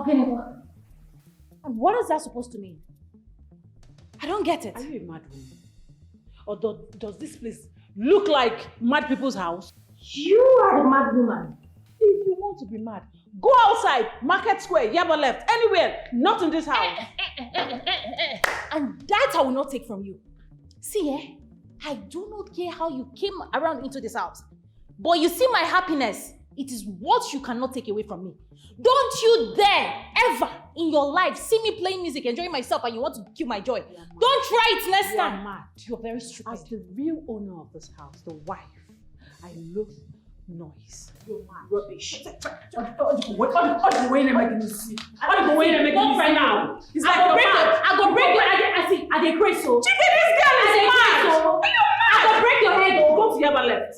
Okay, Nicole. What is that supposed to mean? I don't get it. Are you a mad woman? Or does this place look like mad people's house? You are the mad woman. If you want to be mad, go outside, Market Square, Yaba left, anywhere, not in this house. And that I will not take from you. See, I do not care how you came around into this house. But you see my happiness, it is what you cannot take away from me. Don't you dare ever in your life see me playing music, enjoying myself, and you want to kill my joy. Don't try it next time. You're mad. You're very stupid. As the real owner of this house, the wife, I loathe noise. You're mad. Rubbish. It's like you're mad. I go break your head. I dey crazy so. Chicken, this girl is mad. Are you mad? I go break your head. Go to Yaba left.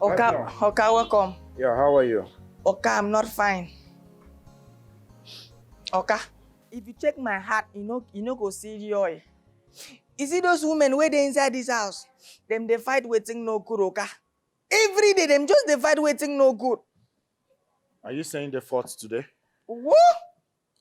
Oka, welcome. Yeah, how are you? Oka, I'm not fine. Oka, if you check my heart, you know go see joy. You see those women where they inside this house? They fight waiting no good, Oka. Every day, them just they fight waiting no good. Are you saying they fought today? What?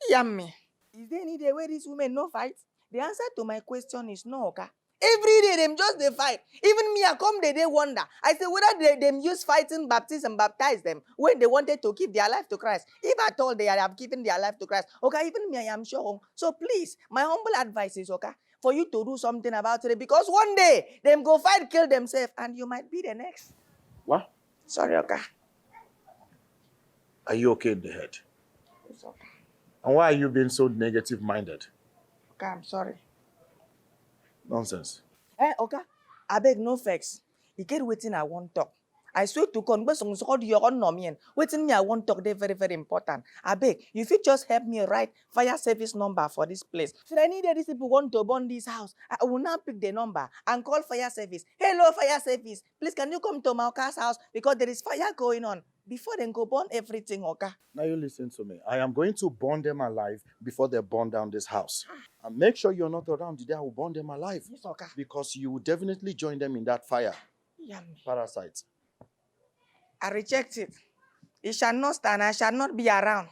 Yummy. Is there any day where these women no fight? The answer to my question is no, Oka. Every day, them just they fight. Even me, I come, they wonder. I say, whether them use fighting baptism, baptize them when they wanted to give their life to Christ. If at all they have given their life to Christ, okay, even me, I am sure. So please, my humble advice is, okay, for you to do something about it, because one day, them go fight, kill themselves, and you might be the next. What? Sorry, okay. Are you okay in the head? It's okay. And why are you being so negative-minded? Okay, I'm sorry. Nonsense. Okay, I beg no vex. You get waiting I won't talk. I swear to God, waiting me I won't talk, they're very, very important. I beg, you fit just help me write fire service number for this place. Should I need these people want to burn this house, I will now pick the number and call fire service. Hello, fire service. Please, can you come to my car's house because there is fire going on? Before they go burn everything, okay? Now you listen to me. I am going to burn them alive before they burn down this house. And make sure you're not around the day I will burn them alive. Yes, okay. Because you will definitely join them in that fire. Yummy. Parasites. I reject it. It shall not stand. I shall not be around.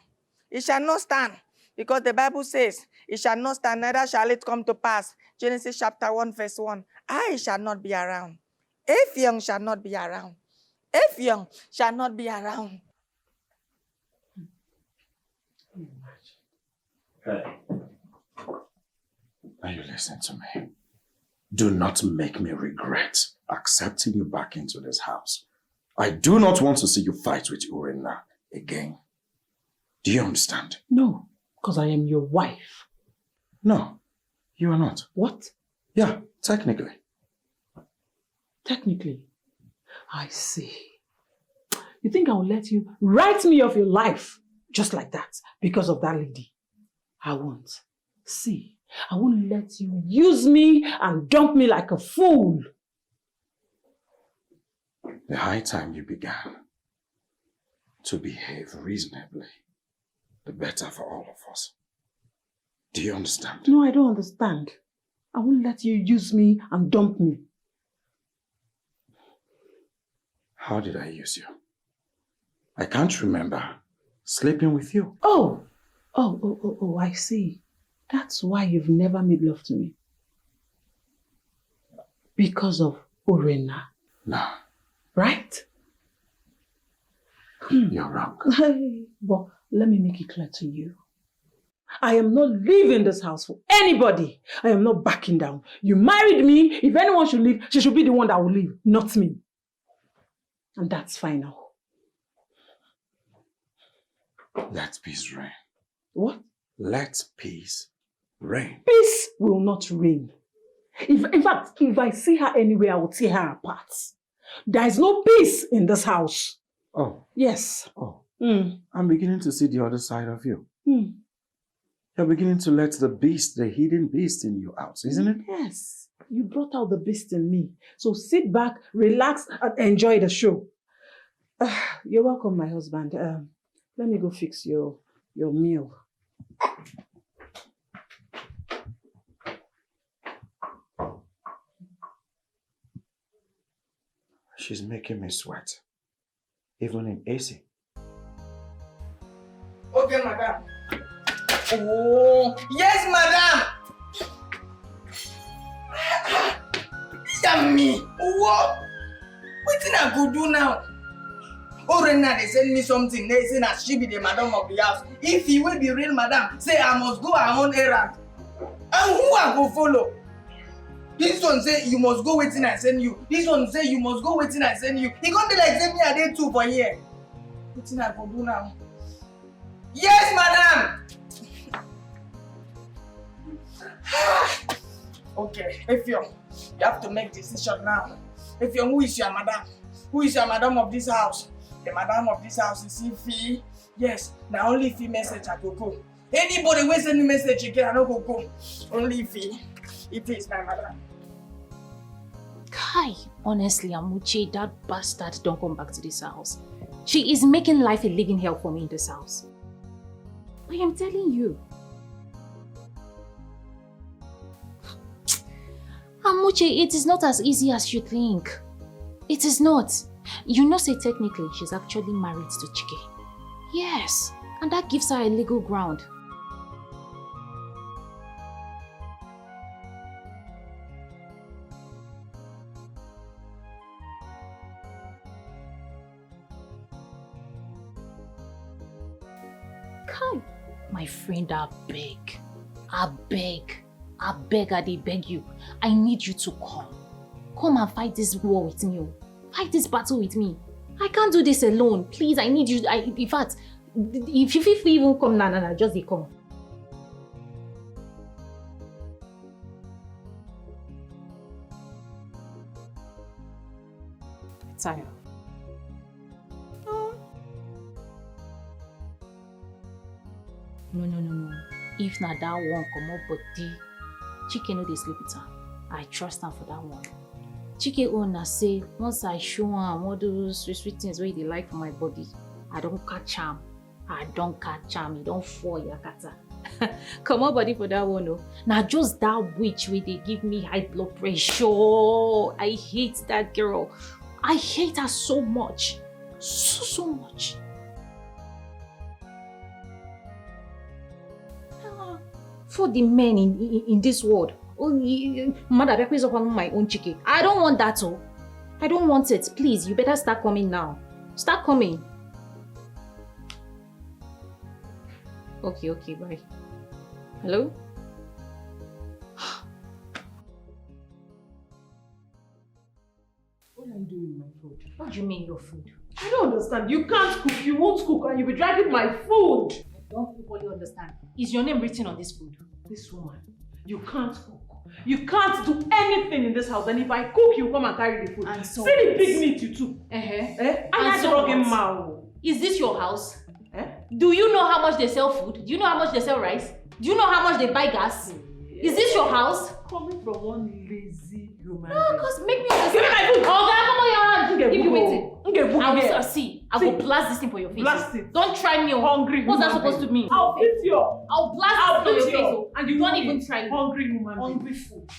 It shall not stand. Because the Bible says, it shall not stand, neither shall it come to pass. Genesis chapter 1, verse 1. I shall not be around. If young shall not be around. If young shall not be around. Hey. Now you listen to me. Do not make me regret accepting you back into this house. I do not want to see you fight with Urena again. Do you understand? No, because I am your wife. No, you are not. What? Yeah, technically. Technically. I see. You think I will let you write me off your life just like that because of that lady? I won't. See, I won't let you use me and dump me like a fool. The high time you began to behave reasonably, the better for all of us. Do you understand? No, I don't understand. I won't let you use me and dump me. How did I use you? I can't remember sleeping with you. Oh, I see. That's why you've never made love to me. Because of Urena. No. Right? You're wrong. But let me make it clear to you. I am not leaving this house for anybody. I am not backing down. You married me. If anyone should leave, she should be the one that will leave, not me. And that's final. Let peace reign. What? Let peace reign. Peace will not reign. In fact, if I see her anywhere, I will tear her apart. There is no peace in this house. Oh. Yes. Oh. Mm. I'm beginning to see the other side of you. Mm. You're beginning to let the beast, the hidden beast in you out, isn't it? Yes. You brought out the beast in me. So sit back, relax, and enjoy the show. You're welcome, my husband. Let me go fix your meal. She's making me sweat. Even in AC. Okay, madam. Oh, yes, madam. Yummy. What? What did I go do now? Oh, right now they send me something. They say that she be the madam of the house. If he will be real madam, say I must go her own errand. And who I go follow? This one say you must go waiting I send you. This one say you must go waiting I send you. He can't be like send me a day too for here. What did I go do now? Yes, madam. Okay, Effiong, you have to make decision now. Effiong, who is your madam? Who is your madam of this house? The madam of this house is Ifi. Yes, now only Ifi message I go go. Anybody who send me message again, I don't go. Only Ifi. Ifi is my madam. Kai, honestly, Amuche, that bastard don't come back to this house. She is making life a living hell for me in this house. I am telling you. Amuche, it is not as easy as you think. It is not. You know, say technically, she's actually married to Chike. Yes, and that gives her a legal ground. Kai, my friend, I beg, I beg you. I need you to come. Come and fight this war with me. Fight this battle with me. I can't do this alone. Please, I need you. In fact, if you even come, nah, just they come. Tired. No. If not that one come up, but Chike no dey sleep with her. I trust her for that one. Chike owner say once I show am all those sweet things wey dey like for my body, I don't catch am. He don't fall yakata. Come on, body for that one, no. Now just that witch wey dey give me high blood pressure. I hate that girl. I hate her so much. So much. For the men in this world, mother is upon my own Chike. I don't want that, oh. I don't want it. Please, you better start coming now. Start coming. Okay, bye. Hello? What are you doing with my food? What do you mean your food? I don't understand. You can't cook, you won't cook, and you'll be dragging my food. I don't fully understand. Is your name written on this food? This woman, you can't cook. You can't do anything in this house, and if I cook, you come and carry the food. And so see the big meat you took. And so what? Is this your house? Do you know how much they sell food? Do you know how much they sell rice? Do you know how much they buy gas? Is this your house? Coming from one lazy human. No, because make me understand. Give me my food. Oh, come on your hand. Give me waiting. I will see. I will blast this thing for your face. Blast it. Don't try me. Hungry. What's that supposed to mean? I'll beat you. I'll blast this for your face. And you don't even try me. Hungry woman. Hungry food.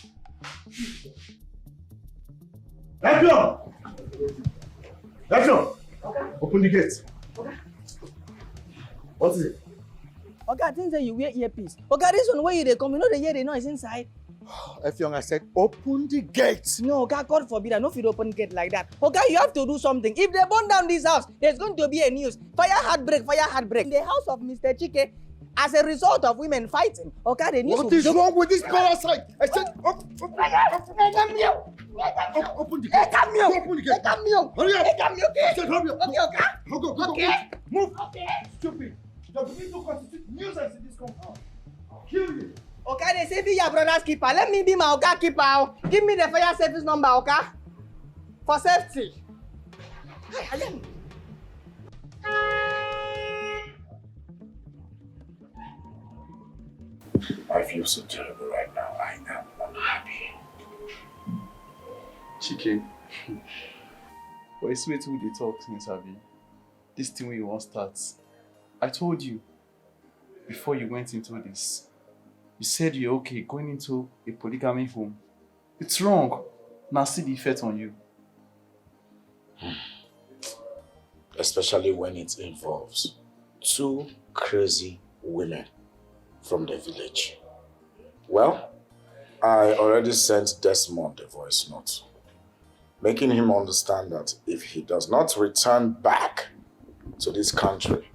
Effiong! Okay. Open the gate. Okay. What is it? Okay, I think that you wear earpiece. Okay, this one where they come, you know they hear the noise inside. Effiong, I said, open the gate. No, okay, God forbid, I know if you open gate like that. Okay, you have to do something. If they burn down this house, there's going to be a news. Fire heartbreak. In the house of Mr. Chike, as a result of women fighting. Okay, they need What to is wrong with this parasite? I said, open the gate. Open the gate. Hurry up. I said, hurry up. Okay. Move. Okay. Stupid. There will be no constitute nuisance in this compound. I'll kill you. Okay, they say be your brother's keeper. Let me be my Oga keeper. Give me the fire service number, okay? For safety. I feel so terrible right now. I am unhappy. Chike, but it's way too they talk since Abi. This thing we won't start. I told you before you went into this. You said you're okay going into a polygamy home. It's wrong. Now see the effect on you. Especially when it involves two crazy women from the village. Well, I already sent Desmond a voice note, making him understand that if he does not return back to this country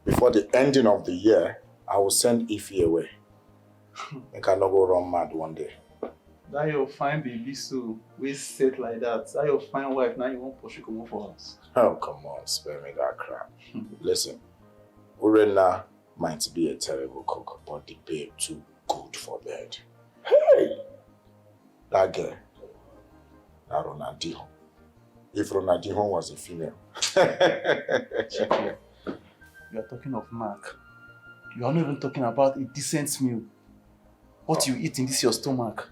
before the ending of the year, I will send Ify away. I cannot go run mad one day. That your fine baby so we set like that. That your fine wife now you won't push you come for us. Oh, come on, spare me that crap. Listen, Urena might be a terrible cook, but the babe too good for bed. Hey! That girl, that Ronaldinho. If Ronaldinho was a female. Chike, you are talking of Mark. You are not even talking about a decent meal. What you eat in this your stomach.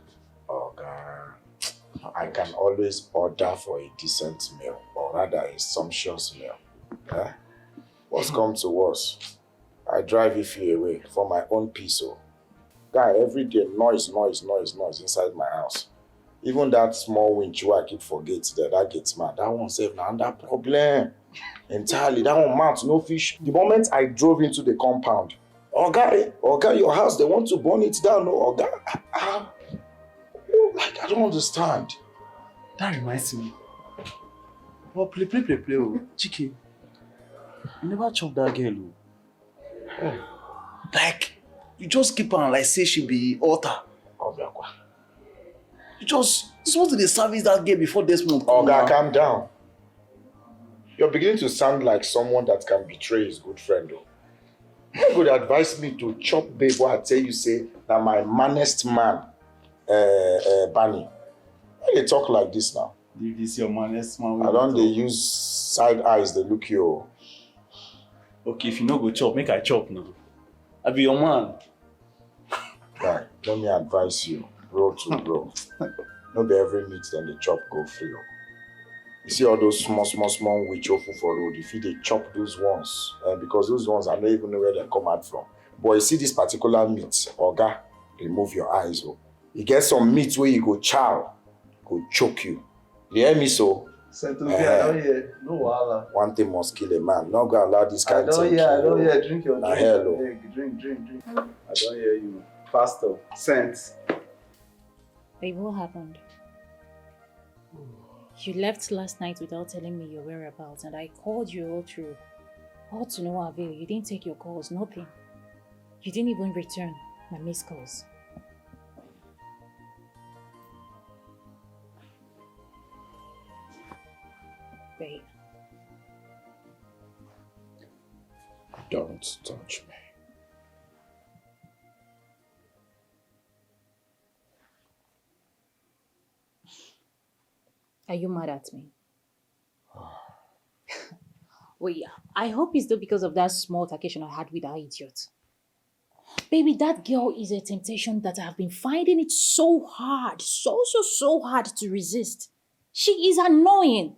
Oh, God. I can always order for a decent meal, or rather a sumptuous meal. Eh? What's come to worse? I drive Ify away for my own peace. Oh. Guy, every day noise inside my house. Even that small winch where I keep forget that gets mad. That one save now that problem. Entirely. That one mount, no fish. The moment I drove into the compound, Oga, your house, they want to burn it down. No, Oga. Like, I don't understand. That reminds me. Oh, play. Oh. Chike, you never chop that girl. Oh. Like, you just keep on like say she be altar. You just supposed to dey service that girl before Desmond. Oga, calm down. You're beginning to sound like someone that can betray his good friend. Though. You would advise me to chop babe what I tell you say that my manest man, Bunny. Why you talk like this now? Leave this your manest man. I don't they use side eyes, they look you. Okay, if you no go chop, make I chop now. I be your man. Right, let me advise you, bro to bro. Not be every meat then the chop go free. You see all those small which ofu for road, if they chop those ones, because those ones I don't even know where they come out from. But you see this particular meat, Oga, remove your eyes. Oh. You get some meat where you go chow, go choke you. You hear me so? I don't hear. No wahala. One thing must kill a man. Not gonna allow this kind of thing. I don't hear. Drink your drink. Hello. Drink. I don't hear you. Pastor, sense. Babe, what happened? You left last night without telling me your whereabouts, and I called you all through. All to no avail. You didn't take your calls, nothing. You didn't even return my missed calls. Babe. Don't touch me. Are you mad at me? Well, yeah. I hope it's not because of that small occasion I had with that idiot. Baby, that girl is a temptation that I have been finding it so hard, so hard to resist. She is annoying.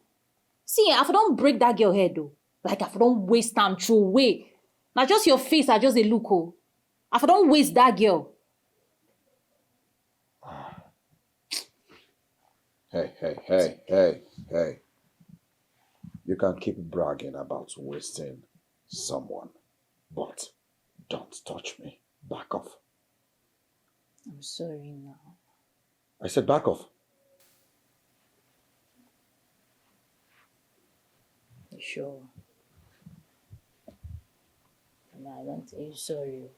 See, if I don't break that girl head though, like if I don't waste time throw away. Now just your face, I just a look. Oh. If I don't waste that girl. Hey. You can keep bragging about wasting someone, but don't touch me. Back off. I'm sorry now. I said back off. You sure? No, I don't tell you sorry.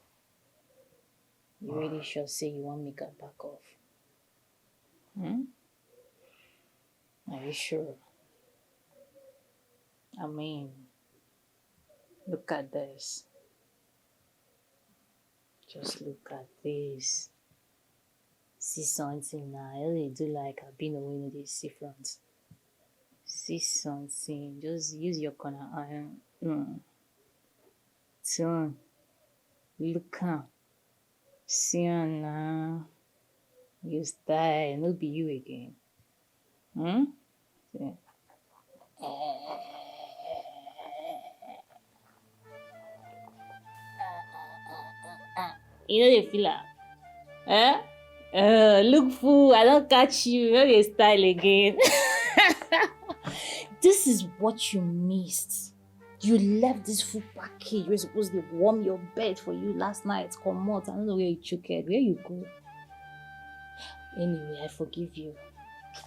You really sure say you want make her back off? Hmm? Are you sure? I mean, look at this. Just look at this. See something now. I only do like I've been away in the see front. See something. Just use your corner iron. Turn. Look am. See am now. You style. No be you again. See. You know the feel am? Look fool, I don't catch you. You know the style again. This is what you missed. You left this food package. You were supposed to warm your bed for you last night. Come out. I don't know where you choked. Where you go? Anyway, I forgive you.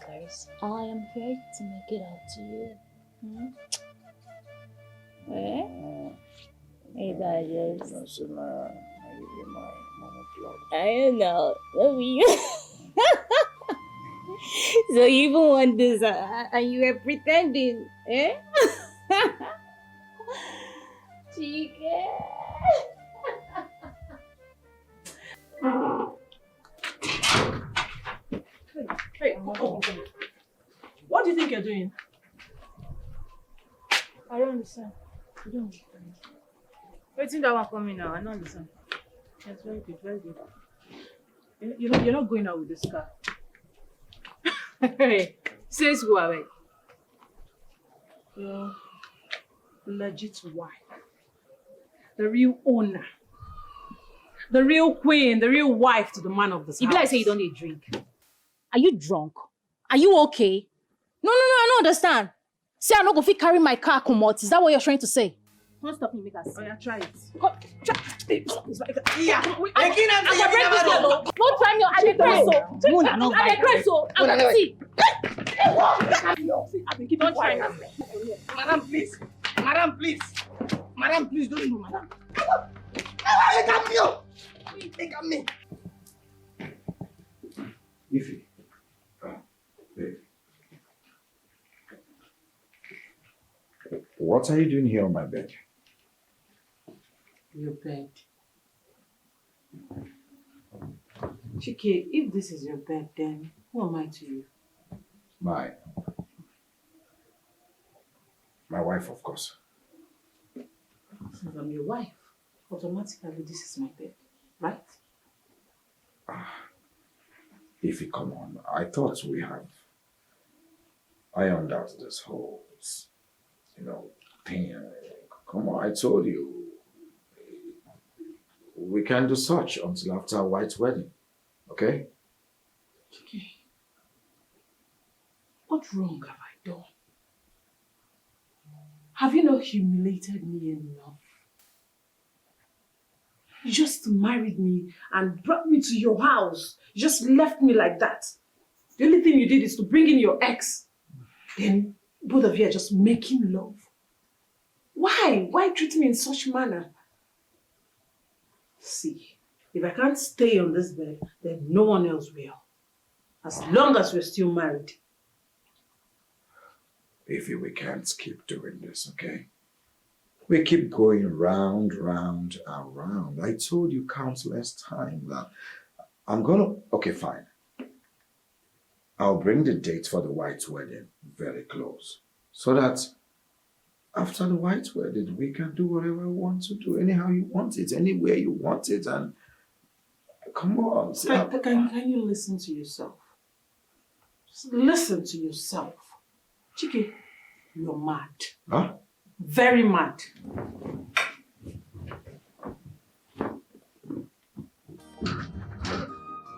Guys, I am here to make it up to you. Hey, guys. I don't know. Love you. So you even want this and you were pretending, eh? Chica. Hey, what do you think you're doing? I don't understand. You don't understand. Waiting that one coming now. I don't understand. That's very good, very good. You're not going out with this car. Hey, says who are we? Your legit wife. The real owner. The real queen, the real wife to the man of this house. If like say you don't need drink. Are you drunk? Are you okay? No, I don't understand. Say I'm not going to carry my car come out. Is that what you're trying to say? Don't stop me, make us. Oh yeah, try it. Come, try. It's like Yeah. Don't try me. I'm a crazy. See. Don't try me. Madam, please. Madam, please. Madam, please don't do, madam. Look at me. Ify. Babe. What are you doing here on my bed? Your bed. Chike, if this is your bed, then who am I to you? My wife, of course. Since I'm your wife, automatically this is my bed, right? Ify, come on. I thought we have ironed out this whole, thing. Come on, I told you. We can't do such until after a white wedding. Okay? Chike, what wrong have I done? Have you not humiliated me enough? You just married me and brought me to your house. You just left me like that. The only thing you did is to bring in your ex. Then both of you are just making love. Why? Why treat me in such manner? See, if I can't stay on this bed, then no one else will. As long as we're still married. Ify, we can't keep doing this, okay? We keep going round and round. I told you countless times that okay, fine. I'll bring the date for the white wedding very close. So that after the white wedding, we can do whatever we want to do, anyhow you want it, anywhere you want it, and come on. Can you listen to yourself? Just listen to yourself. Chike, you're mad. Huh? Very mad.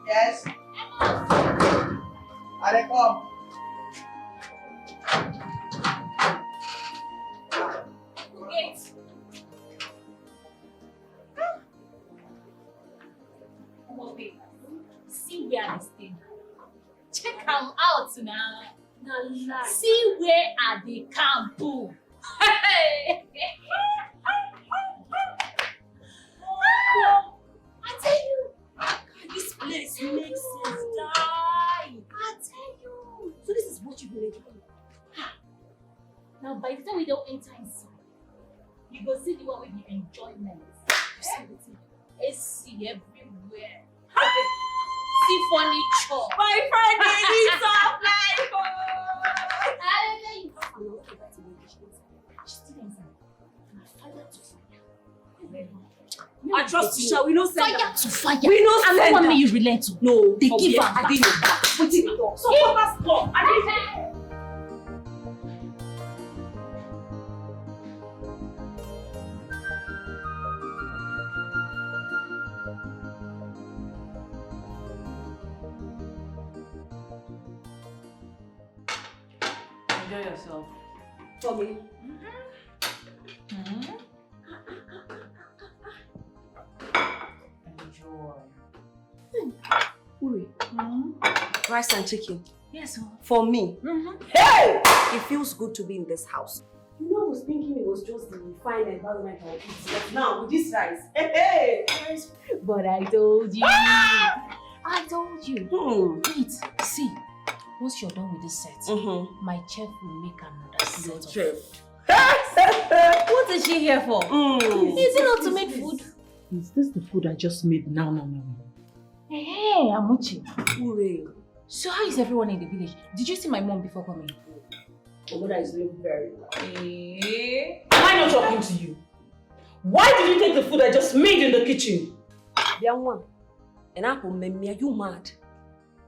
Yes. Are they come? Wait. Oh, babe. See where I stay. Check them out now. See where are the camp? Hey! I tell you, by the time we don't enter inside, you go see the one with the enjoyment. You see the thing? AC everywhere. See furniture. My friend, they need some life. She's still inside. Fire to fire. I trust you, shall we not send Fire to fire. We know and send no one her. may you relent to. No, they give her I didn't. Put it door. So what was door? I didn't. Enjoy yourself. For me. Enjoy. Uri. Rice and chicken. Yes, sir. For me. Hey! It feels good to be in this house. You know, I was thinking it was just the fine environment I would eat. But now, with this rice. Hey! But I told you. I told you. Wait, see. Once you're done with this set, my chef will make another set of food. What is she here for? Is it not to make food? Is this the food I just made now? Hey, Amuchi. Uri. So how is everyone in the village? Did you see my mom before coming? Your mother is doing very well. Am I not talking to you? Why did you take the food I just made in the kitchen? Young one. And I will make me, are you mad?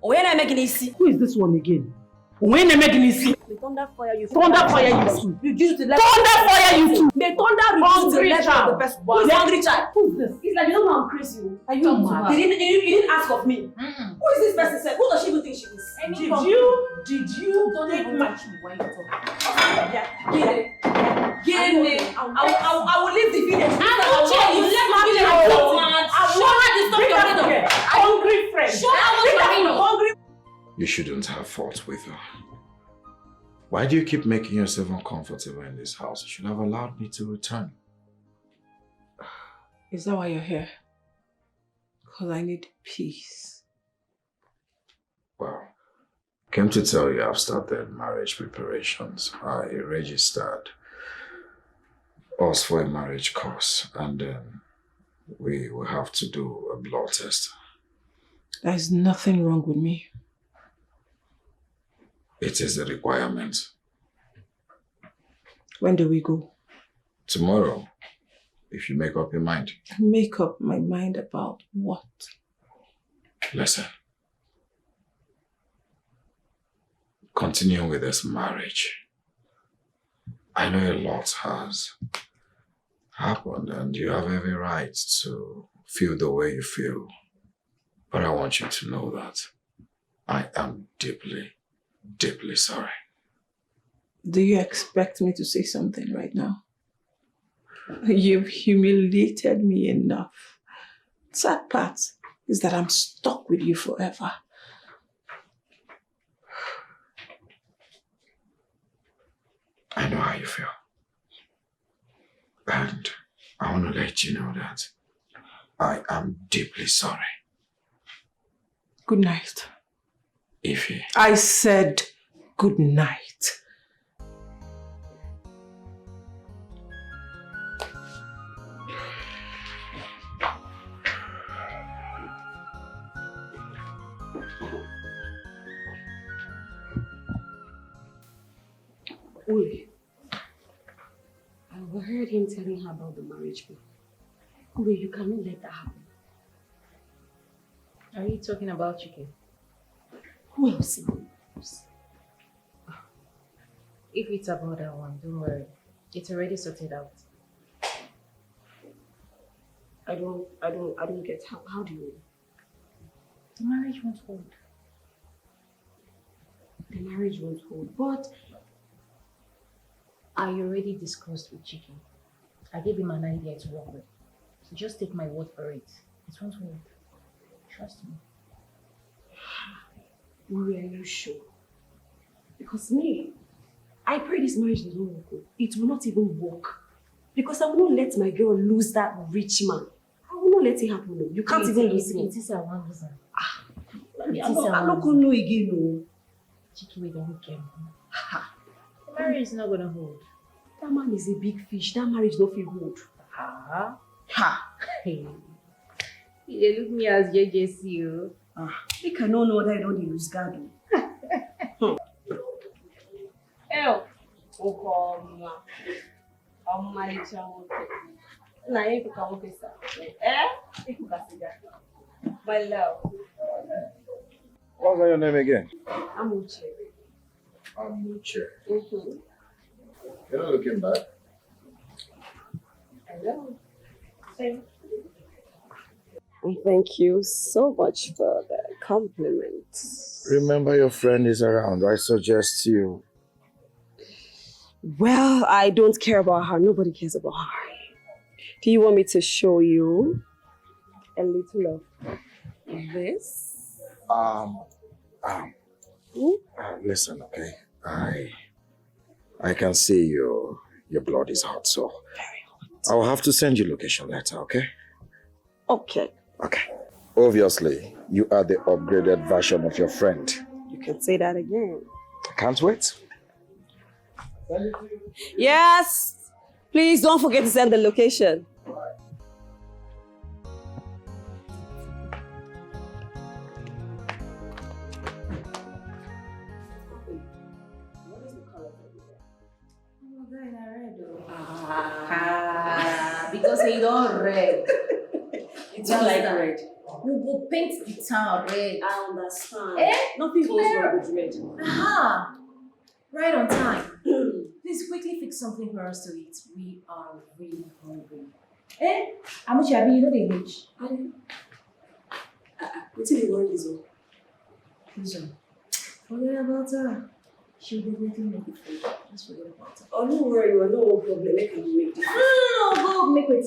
When I make it easy. Who is this one again? When I make it easy. The thunder fire you. Thunder fire you too. Reduce the level. Thunder fire you too. The thunder reduce the level of the person. Who's the hungry child? Who's this? It's like you don't know I'm crazy. Are you mad? You didn't ask of me. Who is this person? Who does she even think she is? Did you don't take even my... watch me while you talk? Get it. I will leave the village. You left my village. Show her the stuff you're doing. Hungry friend. Show her what you're doing. Hungry. You shouldn't have fought with her. Why do you keep making yourself uncomfortable in this house? You should have allowed me to return. Is that why you're here? Because I need peace. Well, came to tell you I've started marriage preparations. I registered us for a marriage course, and then we will have to do a blood test. There's nothing wrong with me. It is a requirement. When do we go? Tomorrow, if you make up your mind. Make up my mind about what? Listen. Continuing with this marriage. I know a lot has happened and you have every right to feel the way you feel. But I want you to know that I am deeply, deeply sorry. Do you expect me to say something right now? You've humiliated me enough. Sad part is that I'm stuck with you forever. I know how you feel. And I want to let you know that I am deeply sorry. Good night. Ify. I said good night. Uri, I overheard him telling her about the marriage bill. Uri, you cannot let that happen. Are you talking about Chike? Who else? If it's about that one, don't worry. It's already sorted out. I don't get how do you? The marriage won't hold. The marriage won't hold, but I already discussed with Chike. I gave him an idea to work with. So just take my word for it. It won't hold. Trust me. Uri, are you sure? Because me, I pray this marriage doesn't work. It will not even work. Because I will not let my girl lose that rich man. I will not let it happen. No. You can't even lose him. It is a one reason. I'm not going to know again. No. Chike, we don't care. The marriage is not going to hold. That man is a big fish. That marriage don't feel good. Ha. Hey. You look me as JJC. They cannot know that I don't use God. Oh. My love. What's your name again? I'm Uche. Amuche. Mm-hmm. You're not looking bad. Hello. Thank you so much for the compliment. Remember your friend is around. I suggest you. Well, I don't care about her. Nobody cares about her. Do you want me to show you a little of this? Listen, okay. I can see your blood is hot, so Very hot. I'll have to send you location later, okay? Okay. Okay. Obviously, you are the upgraded version of your friend. You can say that again. I can't wait. Yes. Please don't forget to send the location. Because he don't red. It's not like red. We will paint the town red. I understand. Nothing goes wrong with red. Aha! Right on time. Please quickly fix something for us to eat. We are really hungry. How much have you know they reach? What do you want, Lizzo? Listen, forget about her. She'll definitely make it for you. Just forget about her. Oh, don't worry, no problem. I can make this. No, go make it.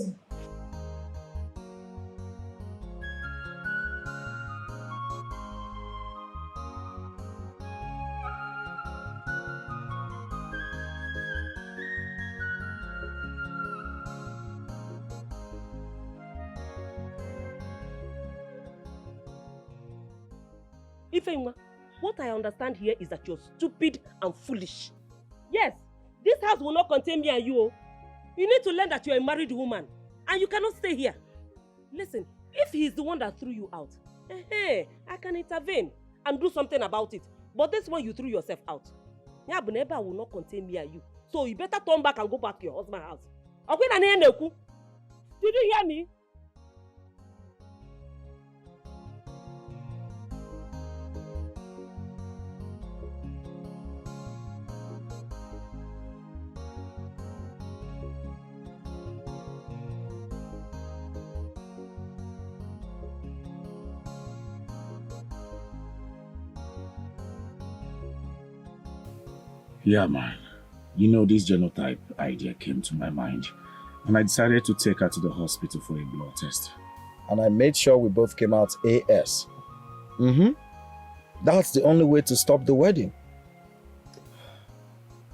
Ifeima, what I understand here is that you're stupid and foolish. Yes, this house will not contain me and you. Oh. You need to learn that you're a married woman and you cannot stay here. Listen, if he's the one that threw you out, I can intervene and do something about it. But this one you threw yourself out. Nyabuneba will not contain me and you. So you better turn back and go back to your husband's house. Did you hear me? Yeah, man. You know, this genotype idea came to my mind. And I decided to take her to the hospital for a blood test. And I made sure we both came out AS. That's the only way to stop the wedding.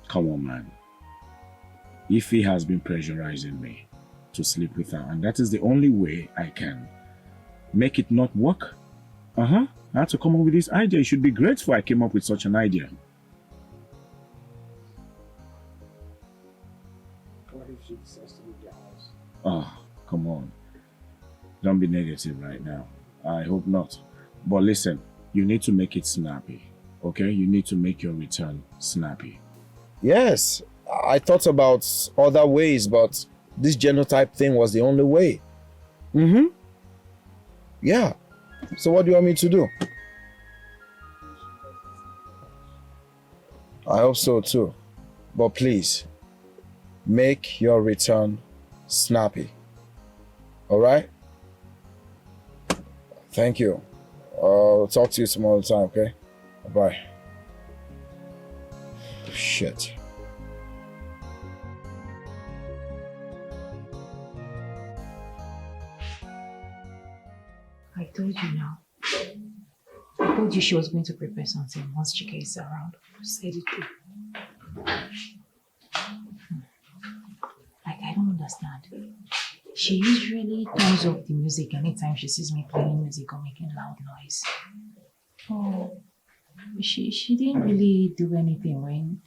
Come on, man. Ify has been pressurizing me to sleep with her. And that is the only way I can make it not work. I had to come up with this idea. You should be grateful I came up with such an idea. What if she decides to leave the house? Oh, come on. Don't be negative right now. I hope not. But listen, you need to make it snappy. Okay? You need to make your return snappy. Yes, I thought about other ways, but this genotype thing was the only way. Yeah. So what do you want me to do? I hope so too. But please, make your return snappy. All right? Thank you. I'll talk to you some other time, okay? Bye. Shit. I told you now. I told you she was going to prepare something once Chike is around. You said it too. Like, I don't understand. She usually turns off the music anytime she sees me playing music or making loud noise. Oh, she didn't really do anything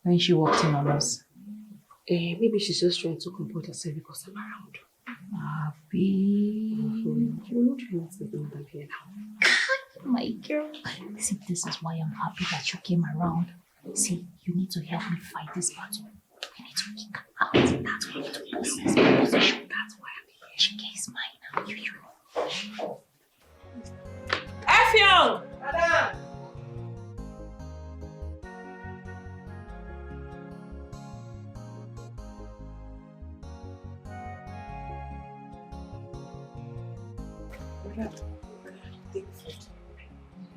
when she walked in on us. Maybe she's just trying to comport herself because I'm around. Abby. You're not trying to get another here now. My girl. See, this is why I'm happy that you came around. See, you need to help me fight this battle. We need to kick her out. That's why we do possess my position. That's why I'm here. She is mine. You. Effiong! Madam!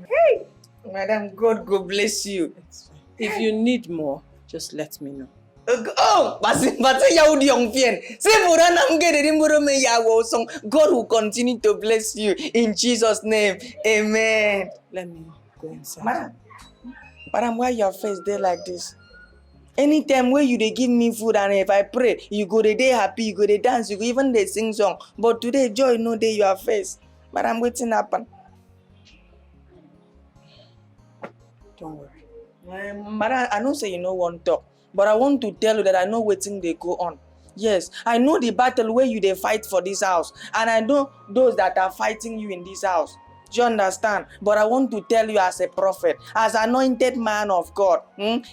Hey! Madam, God go bless you. If you need more, just let me know. Oh, but you young pian. God will continue to bless you in Jesus' name. Amen. Let me go inside. Madam, why your face there like this? Anytime where you they give me food and if I pray, you go the day happy, you go they dance, you go even they sing song. But today joy no day your face. Madam, waiting happen. Don't worry. Madam, I don't say you know one talk, but I want to tell you that I know waiting they go on. Yes, I know the battle where you they fight for this house, and I know those that are fighting you in this house. Do you understand? But I want to tell you as a prophet, as anointed man of God,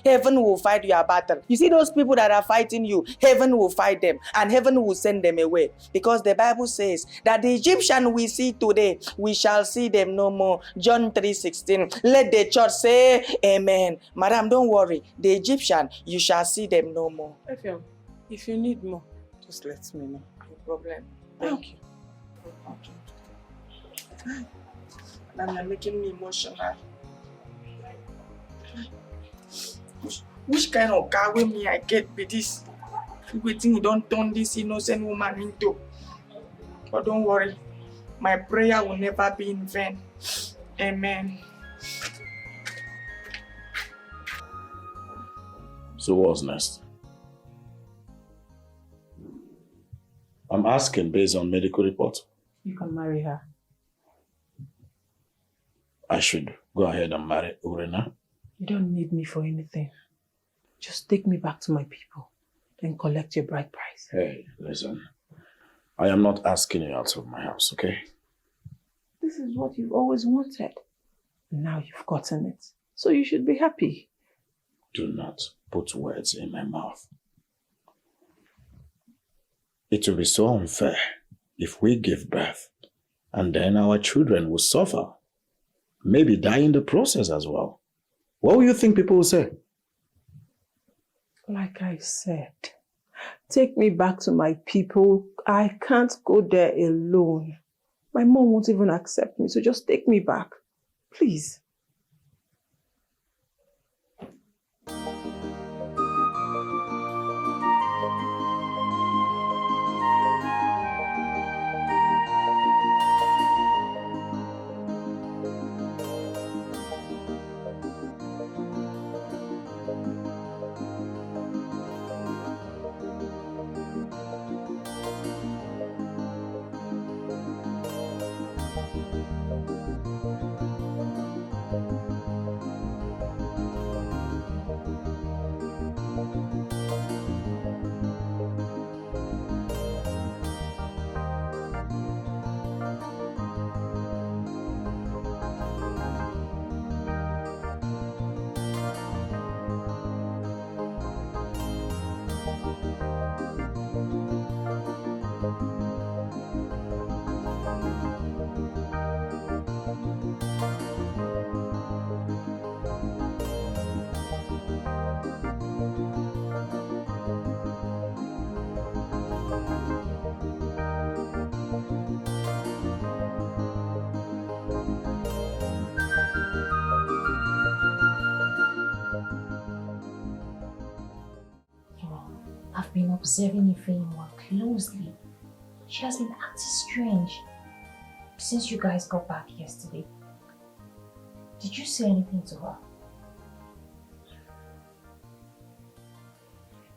heaven will fight your battle. You see those people that are fighting you, heaven will fight them and heaven will send them away. Because the Bible says that the Egyptian we see today, we shall see them no more. John 3:16. Let the church say amen. Madam, don't worry. The Egyptian, you shall see them no more. If you need more, just let me know. No problem. Thank you. Okay. Madam, you're making me emotional. Which kind of car with me I get with this? Waiting, you don't turn this innocent woman into. But don't worry, my prayer will never be in vain. Amen. So what's next? I'm asking based on medical report. You can marry her. I should go ahead and marry Urena. You don't need me for anything. Just take me back to my people and collect your bride price. Hey, listen. I am not asking you out of my house, okay? This is what you've always wanted. Now you've gotten it. So you should be happy. Do not put words in my mouth. It will be so unfair if we give birth and then our children will suffer. Maybe die in the process as well. What will you think people will say? Like I said, take me back to my people. I can't go there alone. My mom won't even accept me, so just take me back. Please. I've been observing Ifeanyi more closely. She has been acting strange since you guys got back yesterday. Did you say anything to her?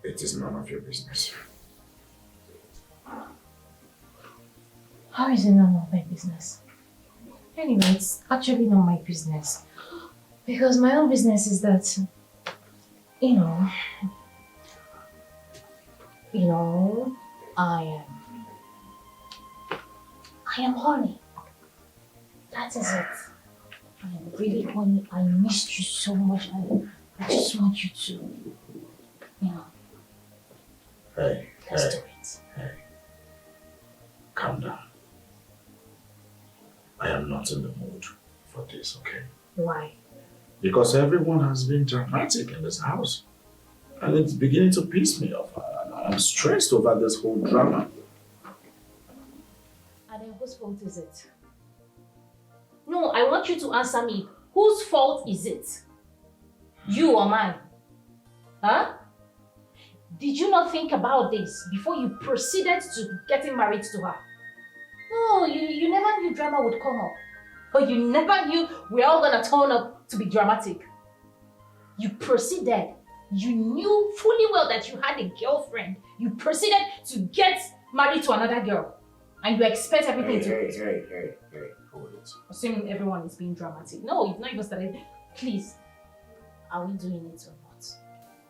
It is none of your business. How is it none of my business? Anyway, it's actually not my business. Because my own business is that, You know, I am horny. That is it. I am really horny. I missed you so much. I just want you to, you know. Hey, Let's do it. Hey. Calm down. I am not in the mood for this, okay? Why? Because everyone has been dramatic in this house. And it's beginning to piss me off. I'm stressed over this whole drama. And then whose fault is it? No, I want you to answer me. Whose fault is it? You or mine? Huh? Did you not think about this before you proceeded to getting married to her? No, you never knew drama would come up. Or you never knew we're all gonna turn up to be dramatic. You proceeded. You knew fully well that you had a girlfriend. You proceeded to get married to another girl. And you expect everything to... Hey, hold it. Assuming everyone is being dramatic. No, you've not even started. Please, are we doing it or not?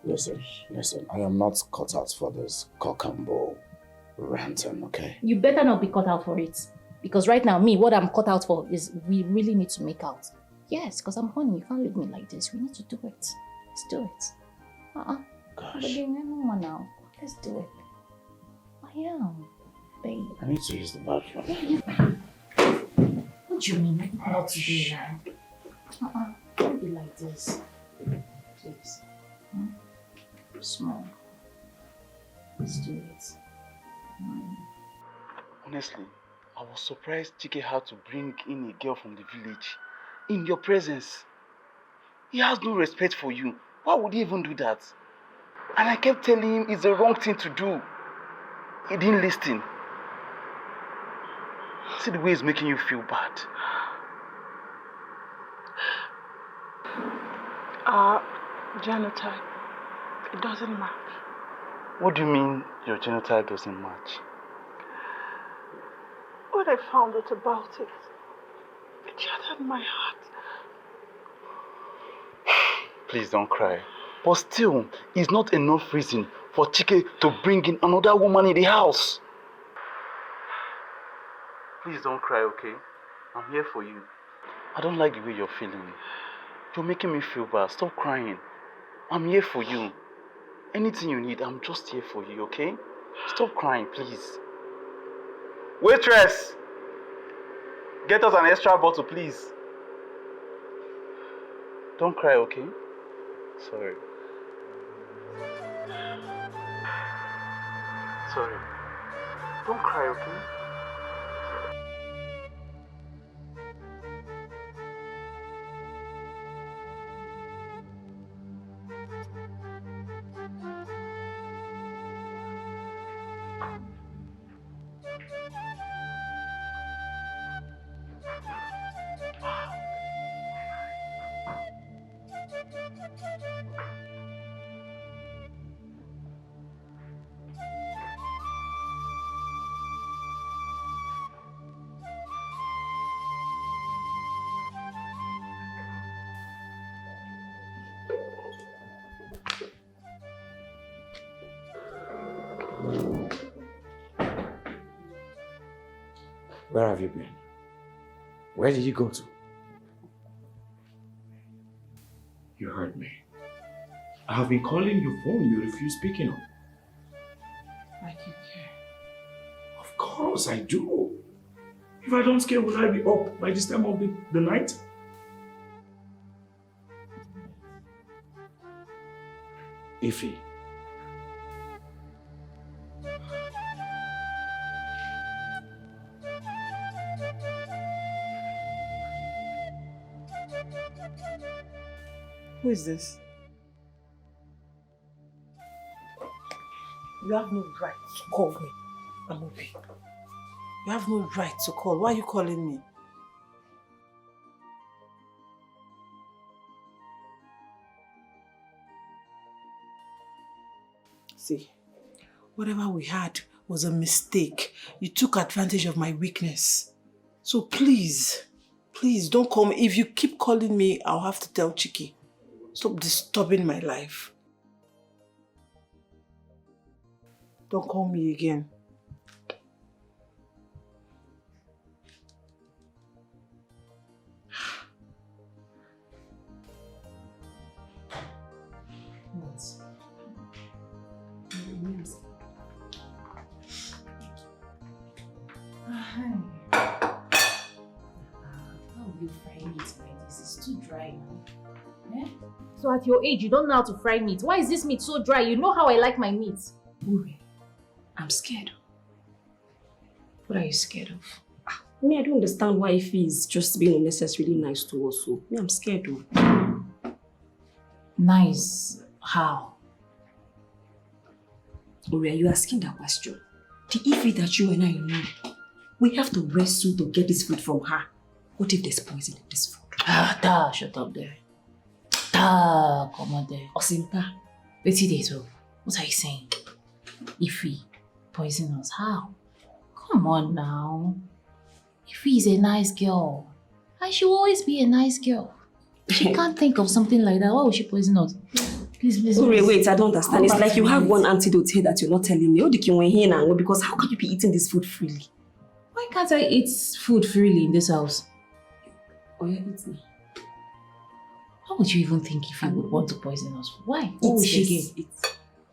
Listen, I am not cut out for this cock and bull ranting, okay? You better not be cut out for it. Because right now, me, what I'm cut out for is we really need to make out. Yes, because I'm horny. You can't leave me like this. We need to do it. Let's do it. Gosh. But there's no one now. Let's do it. I am, babe. I need to use the bathroom. What do you mean not to do that? Don't be like this. Please. Small. Let's do it. Honestly, I was surprised Chike had to bring in a girl from the village in your presence. He has no respect for you. Why would he even do that? And I kept telling him it's the wrong thing to do. He didn't listen. See the way he's making you feel bad. Genotype. It doesn't match. What do you mean your genotype doesn't match? When I found out about it, it shattered my heart. Please don't cry. But still, it's not enough reason for Chike to bring in another woman in the house. Please don't cry, okay? I'm here for you. I don't like the way you're feeling. You're making me feel bad. Stop crying. I'm here for you. Anything you need, I'm just here for you, okay? Stop crying, please. Waitress! Get us an extra bottle, please. Don't cry, okay? Sorry. Sorry. Don't cry, okay? Where have you been? Where did you go to? You heard me. I have been calling your phone, you refuse picking up. Like you care. Of course I do. If I don't care, will I be up by this time of the night? Ify. Who is this? You have no right to call me, Amobi. You have no right to call. Why are you calling me? See, whatever we had was a mistake. You took advantage of my weakness. So please don't call me. If you keep calling me, I'll have to tell Chike. Stop disturbing my life. Don't call me again. Too dry now. Eh? So at your age, you don't know how to fry meat. Why is this meat so dry? You know how I like my meat. Uri, I'm scared. What are you scared of? Me, I don't understand why Ify is just being unnecessarily nice to us. So, me, I'm scared of. Nice? How? Uri, are you asking that question? The Ify that you and I know, we have to wrestle to get this food from her. What if there's poison in this food? Da, shut up there. Da, come on there. Osimpa. Wait till they talk. What are you saying? Ify poison us? How? Come on now. Ify is a nice girl. And she will always be a nice girl. She can't think of something like that. Why would she poison us? Please. Wait, I don't understand. It's like you have one antidote here that you're not telling me. Because how can you be eating this food freely? Why can't I eat food freely in this house? Oh, you're eating. How would you even think if you would want to poison us? Why? What would she get?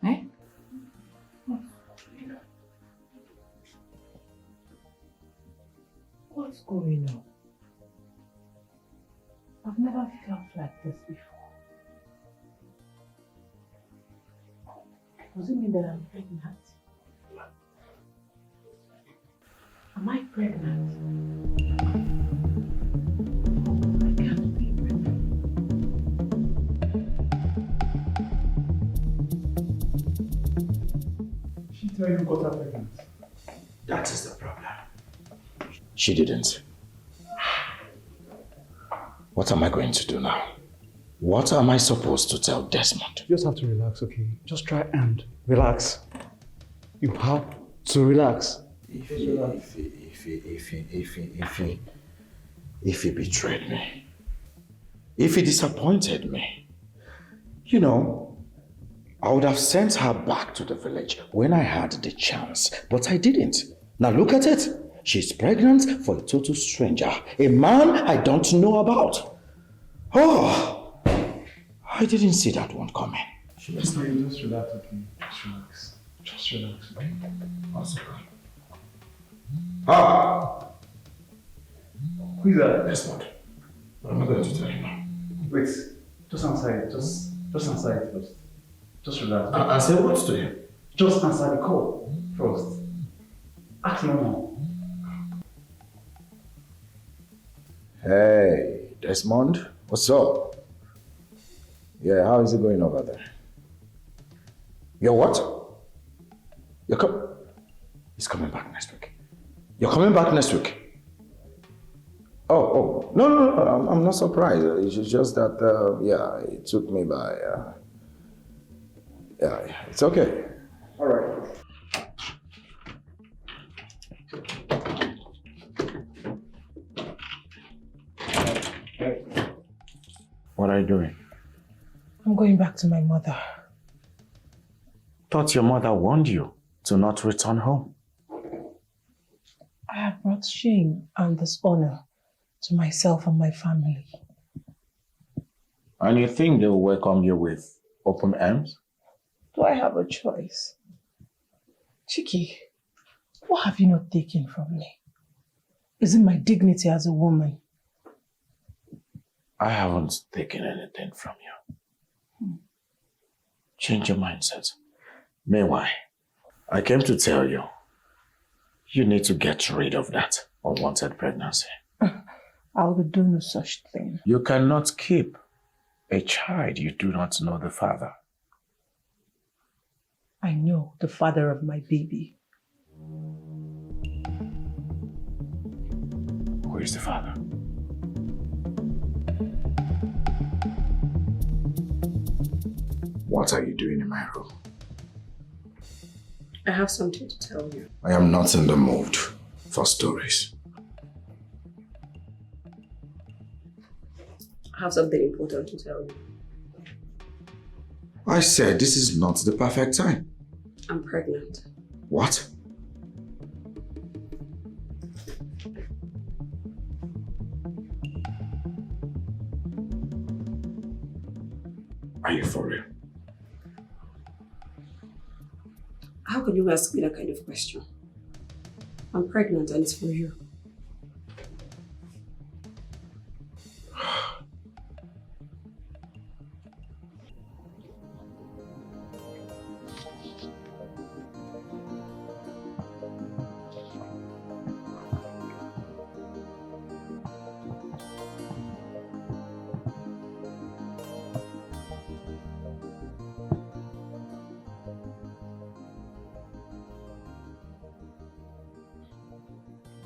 Eh? What's going on? I've never felt like this before. Does it mean that I'm pregnant? Am I pregnant? I can't be pregnant. She tell you got her pregnant. That is the problem. She didn't. What am I going to do now? What am I supposed to tell Desmond? You just have to relax, okay? Just try and relax. You have to relax. If he betrayed me, if he disappointed me, you know, I would have sent her back to the village when I had the chance, but I didn't. Now look at it. She's pregnant for a total stranger, a man I don't know about. Oh, I didn't see that one coming. Just relax, okay? Just relax. Just relax, okay? What's it called? Ah! Who is that? Desmond. What am I going to tell you now? Wait, just answer it. Just answer it first. Just relax. I say what to him? Just answer the call first. Ask no more. Hey, Desmond, what's up? Yeah, how is it going over there? You're what? He's coming back next week. You're coming back next week? Oh, no, I'm not surprised. It's just that, yeah, it took me by, yeah, it's okay. All right. What are you doing? I'm going back to my mother. Thought your mother warned you to not return home. I have brought shame and dishonor to myself and my family. And you think they'll welcome you with open arms? Do I have a choice? Chiki, what have you not taken from me? Is it my dignity as a woman? I haven't taken anything from you. Change your mindset. Meanwhile, I came to tell you, you need to get rid of that unwanted pregnancy. I will do no such thing. You cannot keep a child you do not know the father. I know the father of my baby. Who is the father? What are you doing in my room? I have something to tell you. I am not in the mood for stories. I have something important to tell you. I said this is not the perfect time. I'm pregnant. What? Are you for real? How can you ask me that kind of question? I'm pregnant and it's for you.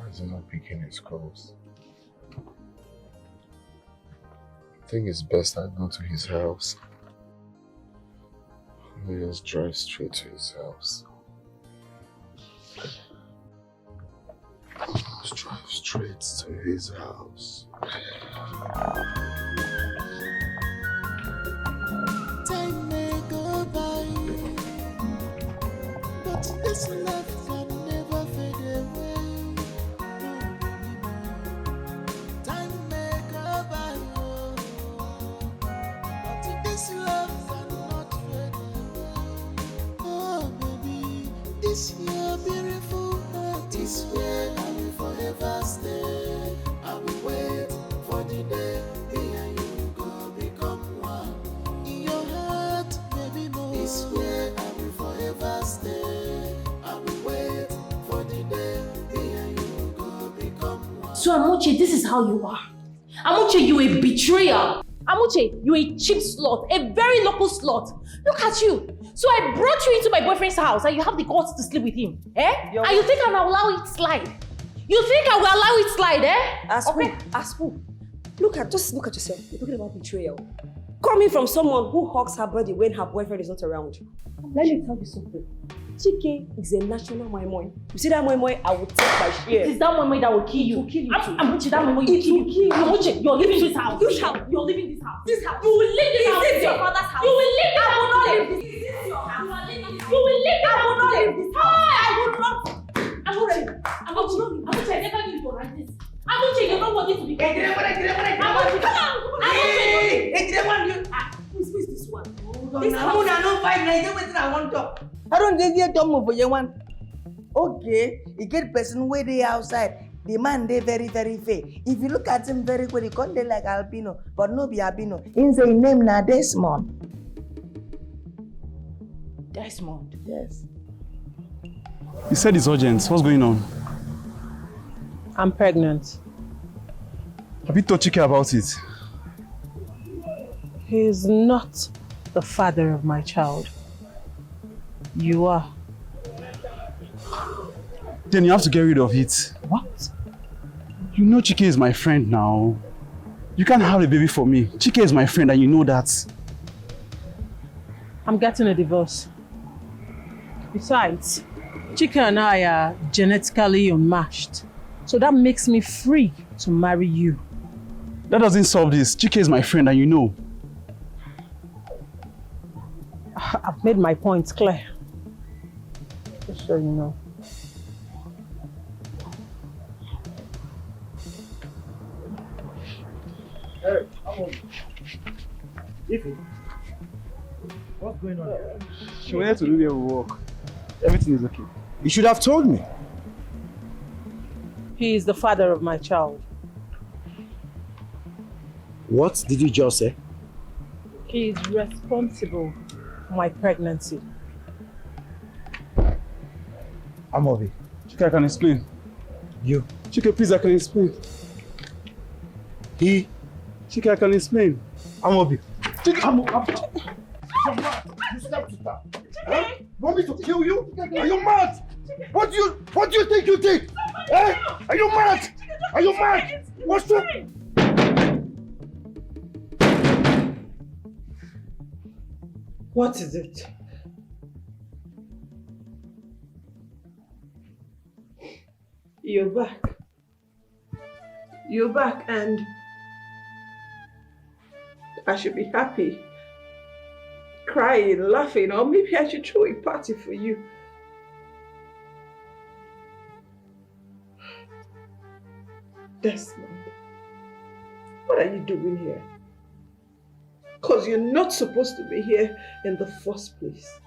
Is not picking his calls. I think it's best I go to his house. Let me just drive straight to his house. Let's drive straight to his house. Time may go by, but this love can never fade away. Time may go by, but this love cannot fade away. Oh baby, this your beautiful heart is where I will forever stay. I will wait for the day me and you go become one. In your heart, baby, more is where I will forever stay. I will wait for the day me and you go become one. So Amuche, this is how you are. Amuche, you a betrayer. Amuche, you a cheap slut, a very local slut. Look at you. So I brought you into my boyfriend's house and you have the guts to sleep with him, eh? And you think I'll allow it slide? You think I will allow it slide, eh? As who? As who? Just look at yourself. You're talking about betrayal. Coming from someone who hugs her body when her boyfriend is not around. Let me tell you something. Chike is a national moimoi. You see that moimoi, I will take my share. It is that moimoi that will kill you. It will kill you too. Amuche, that moimoi will kill you. Amuche, you're leaving this house. You're leaving this house. This house. You will leave this house. This is your father's house. You will leave this house. I will not leave this. This is your house. You will leave this house. I will not leave this house. I will not. Amuche, I never knew you were like this. Amuche, you don't want it to be. Amuche, come on. Who is this one? This one I don't find. I want to. I don't think you don't move for you one. Okay, you get person where they outside. The man they very very fair. If you look at him very good, he can't be like albino, but no be albino. In the name na Desmond. Desmond. Yes. You said it's urgent. What's going on? I'm pregnant. Have you told Chike about it? He is not the father of my child. You are. Then you have to get rid of it. What? You know Chike is my friend now. You can't have a baby for me. Chike is my friend and you know that. I'm getting a divorce. Besides, Chike and I are genetically unmatched. So that makes me free to marry you. That doesn't solve this. Chike is my friend and you know. I've made my points clear. Just so you know. Hey, Ify, what's going on here? She wanted to do where we work. Everything is okay. You should have told me. He is the father of my child. What did you just say? He is responsible for my pregnancy. Amobi. Chike, I can explain. You. Chike, please, I can explain. He. Chike, I can explain. Amobi. Chike, You stepped to that. Huh? Want me to kill you? Are you mad? What do you think you did? Eh? Are you mad? Are you mad? What's up? What is it? You're back. You're back and I should be happy. Crying, laughing, or maybe I should throw a party for you. Desmond, what are you doing here? Because you're not supposed to be here in the first place.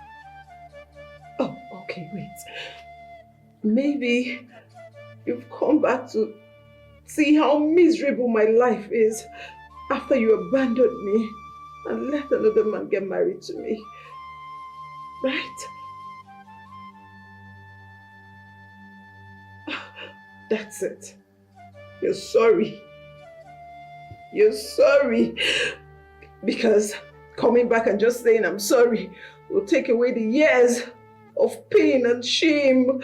Oh, okay, wait. Maybe you've come back to see how miserable my life is after you abandoned me and let another man get married to me. Right? That's it. You're sorry. You're sorry. Because coming back and just saying I'm sorry will take away the years of pain and shame.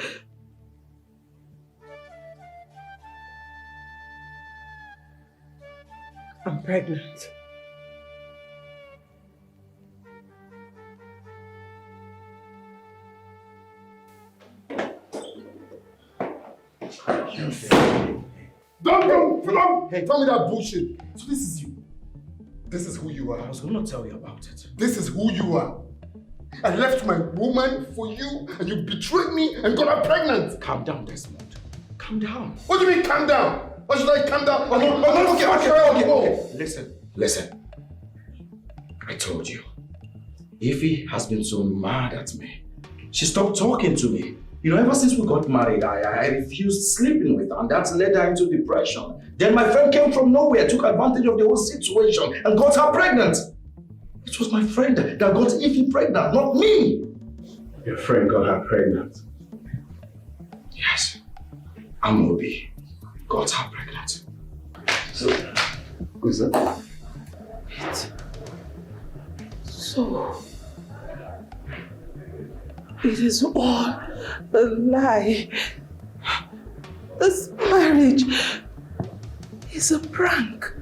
I'm pregnant. Don't tell me that bullshit. So this is you. This is who you are. I was going to tell you about it. This is who you are. I left my woman for you and you betrayed me and got her pregnant. Calm down, Desmond. Calm down. What do you mean calm down? Why should I calm down? Okay. Listen. I told you. Ify has been so mad at me. She stopped talking to me. You know, ever since we got married, I refused sleeping with her, and that led her into depression. Then my friend came from nowhere, took advantage of the whole situation, and got her pregnant. It was my friend that got Ify pregnant, not me. Your friend got her pregnant? Yes. Amobi got her pregnant. So, who's that? So, it is all a lie. This marriage is a prank.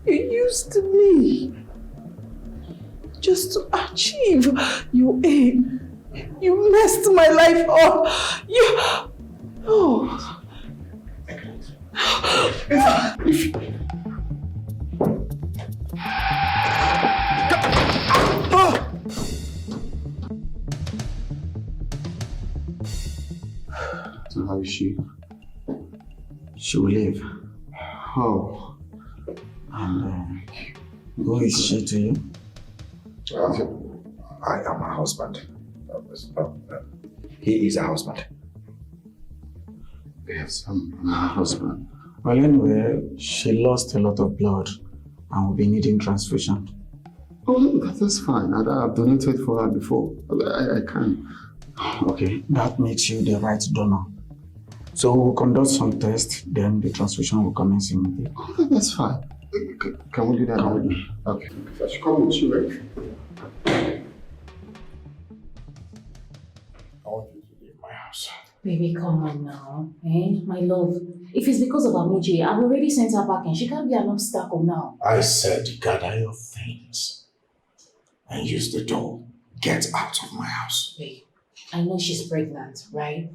You used me just to achieve your aim. You messed my life up. So how is she? She will leave. How? And who is she to you? I am her husband. He is her husband. Yes, I'm her husband. Well, anyway, she lost a lot of blood and will be needing transfusion. Oh, that's fine. I've donated for her before. I can. Okay, that makes you the right donor. So we'll conduct some tests, then the transfusion will commence immediately. Oh, that's fine. Can we do that? Come with me. Okay. I should come with you, right? I want you to leave my house. Baby, come on now. Eh? My love. If it's because of Amiji, I've already sent her back and she can't be an obstacle now. I said gather your things and use the door. Get out of my house. Babe, I know she's pregnant, right?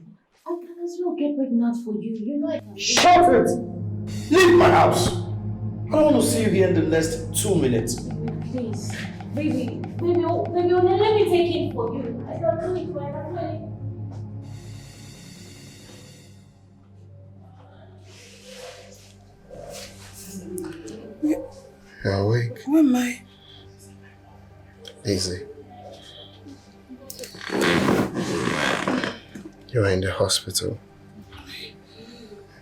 I can as well get pregnant for you. You know I can. Shut it! Leave my house! I don't want to see you here in the next 2 minutes. Baby, please. Baby, let me take it for you. I can do it, I can do it. You're awake. Who am I? Easy. You're in the hospital.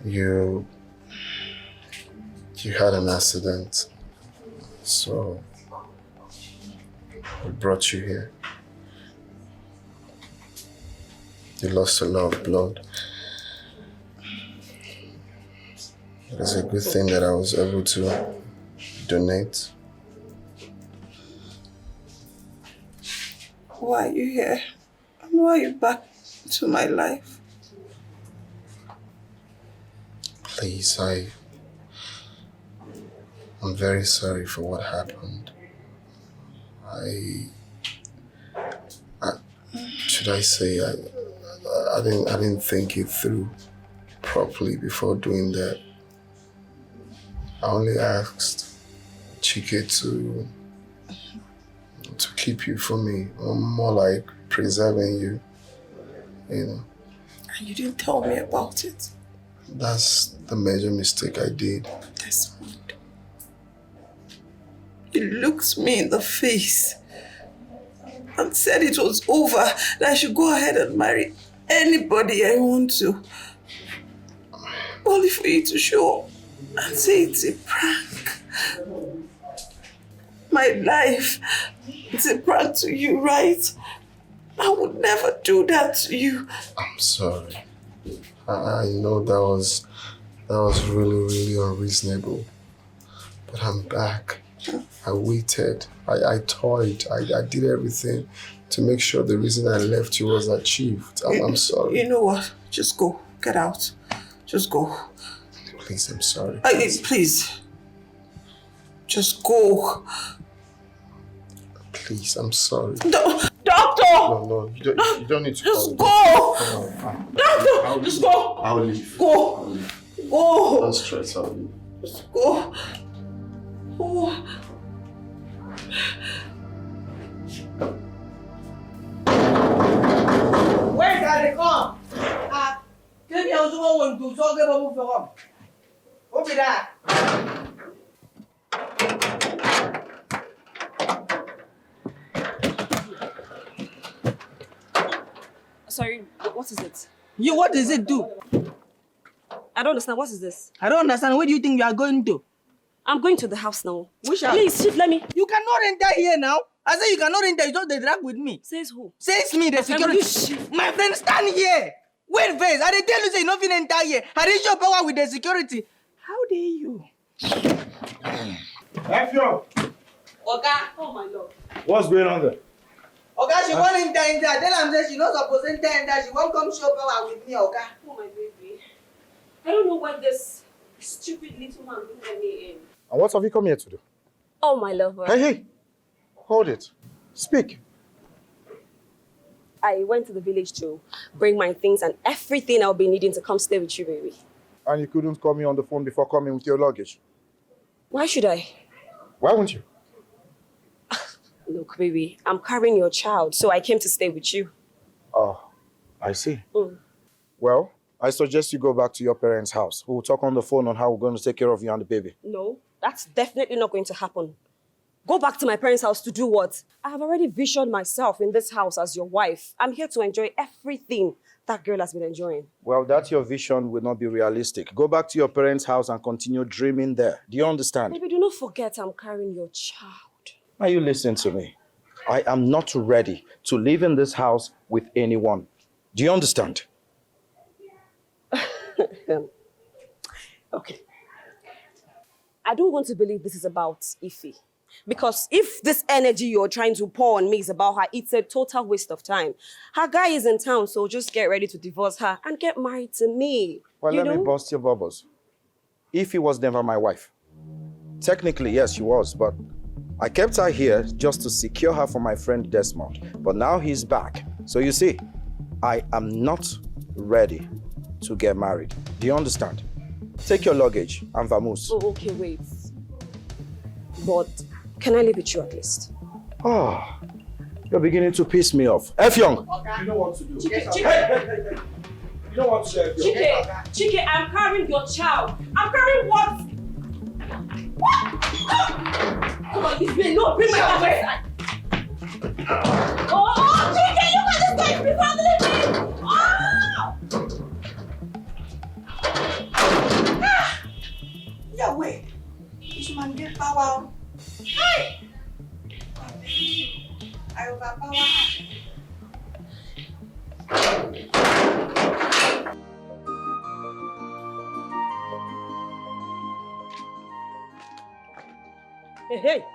You had an accident, so we brought you here. You lost a lot of blood. It is a good thing that I was able to donate. Why are you here? And why are you back to my life? Please, I'm very sorry for what happened. Should I say I didn't think it through properly before doing that. I only asked Chike to keep you for me, or more like preserving you, you know. And you didn't tell me about it. That's the major mistake I did. Desmond. He looked me in the face and said it was over, that I should go ahead and marry anybody I want to. Only for you to show and say it's a prank. My life, it's a prank to you, right? I would never do that to you. I'm sorry. I know that was really, really unreasonable. But I'm back. I waited. I toyed. I did everything to make sure the reason I left you was achieved. I'm sorry. You know what? Just go. Get out. Just go. Please, I'm sorry. Please. Just go. Please, I'm sorry. Doctor! No, you don't need to just call go! me. Doctor! Just go! I'll leave. Go! Go! Don't stress, I'll leave. Just go! Go! Where can they come? Tell me how to go and do so get over for home. Open that. Sorry, what is it? You, what does it do? I don't understand. What is this? I don't understand. Where do you think you are going to? I'm going to the house now. Which house? Please, Chief, let me. You cannot enter here now. I say you cannot enter. You just the drag with me. Says who? Says me, the security. My friend, stand here. Wait first. I tell you, say nothing enter here. I reach your power with the security. How dare you? Efio! Okay. Oh my Lord. What's going on there? Okay, she won't enter. Tell am say she not supposed to enter. She won't come show power with me, okay? Oh my baby. I don't know why this stupid little man didn't let me in. And what have you come here to do? Oh my lover. Hey! Hold it. Speak. I went to the village to bring my things and everything I'll be needing to come stay with you, baby. And you couldn't call me on the phone before coming with your luggage? Why should I? Why won't you? Look, baby, I'm carrying your child, so I came to stay with you. Oh, I see. Mm. Well, I suggest you go back to your parents' house. We'll talk on the phone on how we're going to take care of you and the baby. No, that's definitely not going to happen. Go back to my parents' house to do what? I have already visioned myself in this house as your wife. I'm here to enjoy everything that girl has been enjoying. Well, that your vision will not be realistic. Go back to your parents' house and continue dreaming there. Do you understand? Baby, do not forget I'm carrying your child. Are you listening to me? I am not ready to live in this house with anyone. Do you understand? Okay. I don't want to believe this is about Ify. Because if this energy you're trying to pour on me is about her, it's a total waste of time. Her guy is in town, so just get ready to divorce her and get married to me. Well, let me bust your bubbles. Ify was never my wife. Technically, yes, she was, but I kept her here just to secure her for my friend Desmond. But now he's back. So you see, I am not ready to get married. Do you understand? Take your luggage and vamoose. Oh, okay, wait. But can I live with you at least? Oh, you're beginning to piss me off. F Young! Okay. You know what to do. Chike, Hey. You know what to do, F Young. Chike, I'm carrying your child. I'm carrying what? What? Come on, this way. No, bring my child inside. Oh, Chike, you got this guy before leaving. Oh! Yeah, wait. This man get power. Hey! I overpower her. Hey,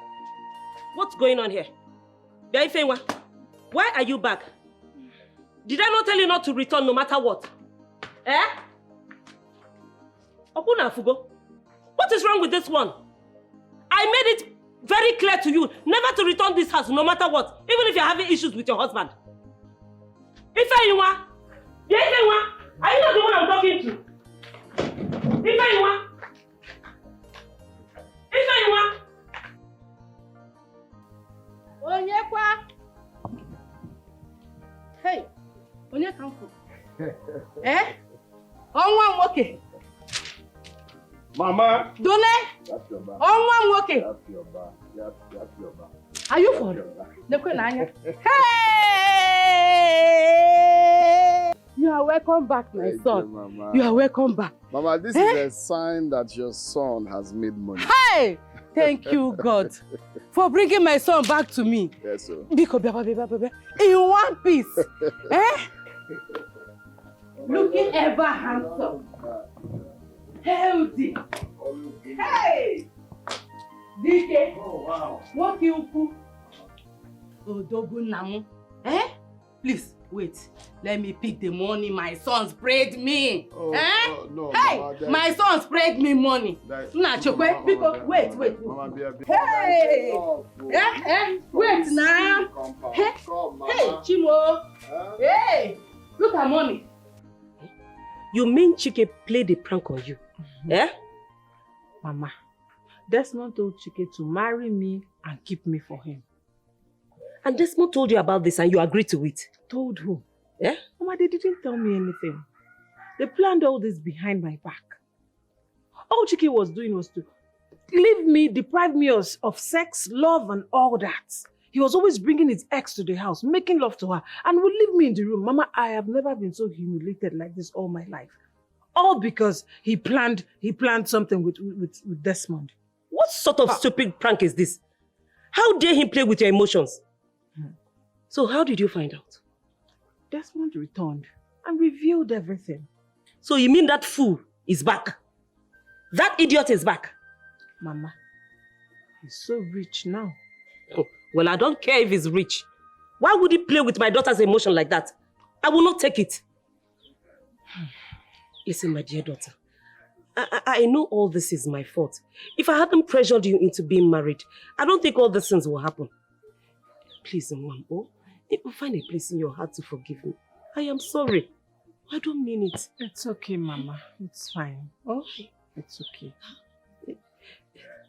what's going on here? Biaifenwa, why are you back? Did I not tell you not to return no matter what? Eh? Okuna Fugo, what is wrong with this one? I made it very clear to you never to return this house no matter what, even if you're having issues with your husband. Ifeanyiwa, Biaifenwa, are you not the one I'm talking to? Ifeanyiwa, Ifeanyiwa. Onyekwa. Hey, onye ka m kwuru? Eh? Ọnwa nwoke. Mama! Dole! Oh, okay. Are you for Hey! You are welcome back, my son. Mama. You are welcome back. Mama, this is a sign that your son has made money. Hey! Thank you, God, for bringing my son back to me. Yes, sir. In one piece. Looking ever handsome. Healthy. Hey! DK. Oh, wow. What you put? Odogunamu. Please, wait. Let me pick the money my son sprayed me. No, hey! Mama, My son sprayed me money. Wait. Hey! Wait now. Hey, Chimo. Hey! Look at money. You mean Chike played a prank on you? Mama, Desmond told Chike to marry me and keep me for him. And Desmond told you about this and you agreed to it? Told who? Mama, they didn't tell me anything. They planned all this behind my back. All Chike was doing was to leave me, deprive me of sex, love, and all that. He was always bringing his ex to the house, making love to her, and would leave me in the room. Mama, I have never been so humiliated like this all my life. All because he planned something with Desmond. What sort of stupid prank is this? How dare him play with your emotions? So how did you find out? Desmond returned and revealed everything. So you mean that fool is back? That idiot is back? Mama, he's so rich now. Oh, well, I don't care if he's rich. Why would he play with my daughter's emotion like that? I will not take it. Listen, my dear daughter. I know all this is my fault. If I hadn't pressured you into being married, I don't think all these things will happen. Please, Mom, find a place in your heart to forgive me. I am sorry. I don't mean it. It's okay, Mama. It's fine. Oh, it's okay.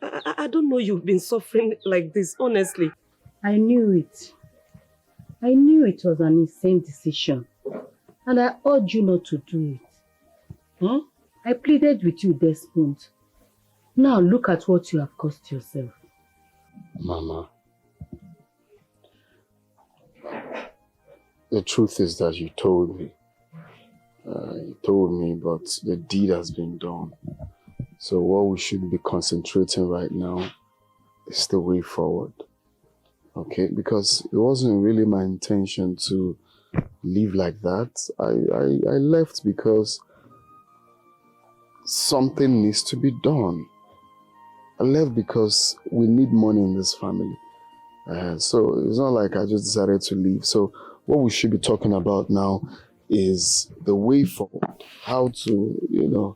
I don't know you've been suffering like this, honestly. I knew it. I knew it was an insane decision. And I urged you not to do it. I pleaded with you, Desmond. Now look at what you have cost yourself. Mama, the truth is that you told me. But the deed has been done. So what we should be concentrating right now is the way forward. Okay? Because it wasn't really my intention to live like that. I left because something needs to be done. I left because we need money in this family. So it's not like I just decided to leave. So what we should be talking about now is the way forward. How to,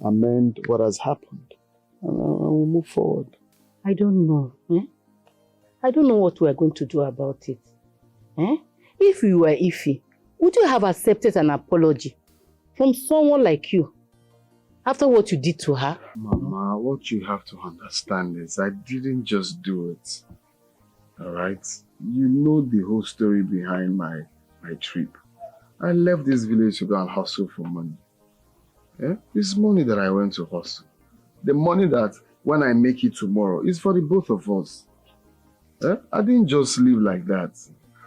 amend what has happened. And we'll move forward. I don't know. I don't know what we are going to do about it. If you were Ify, would you have accepted an apology from someone like you after what you did to her? Mama, what you have to understand is I didn't just do it. Alright? You know the whole story behind my trip. I left this village to go and hustle for money. This money that I went to hustle. The money that when I make it tomorrow is for the both of us. I didn't just live like that.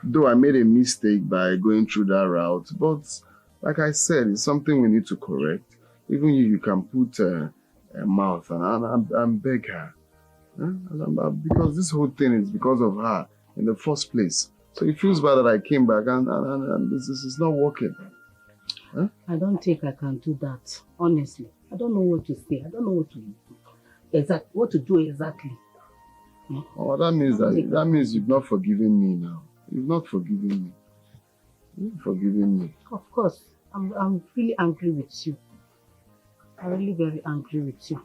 Though I made a mistake by going through that route, but like I said, it's something we need to correct. Even you can put a mouth and beg her. Because this whole thing is because of her in the first place. So it feels bad that I came back and this is not working. I don't think I can do that, honestly. I don't know what to say. I don't know what to do exactly. Oh, that means you've not forgiven me now. You've not forgiven me. You've forgiven me. Of course. I'm really angry with you. I'm really very angry with you.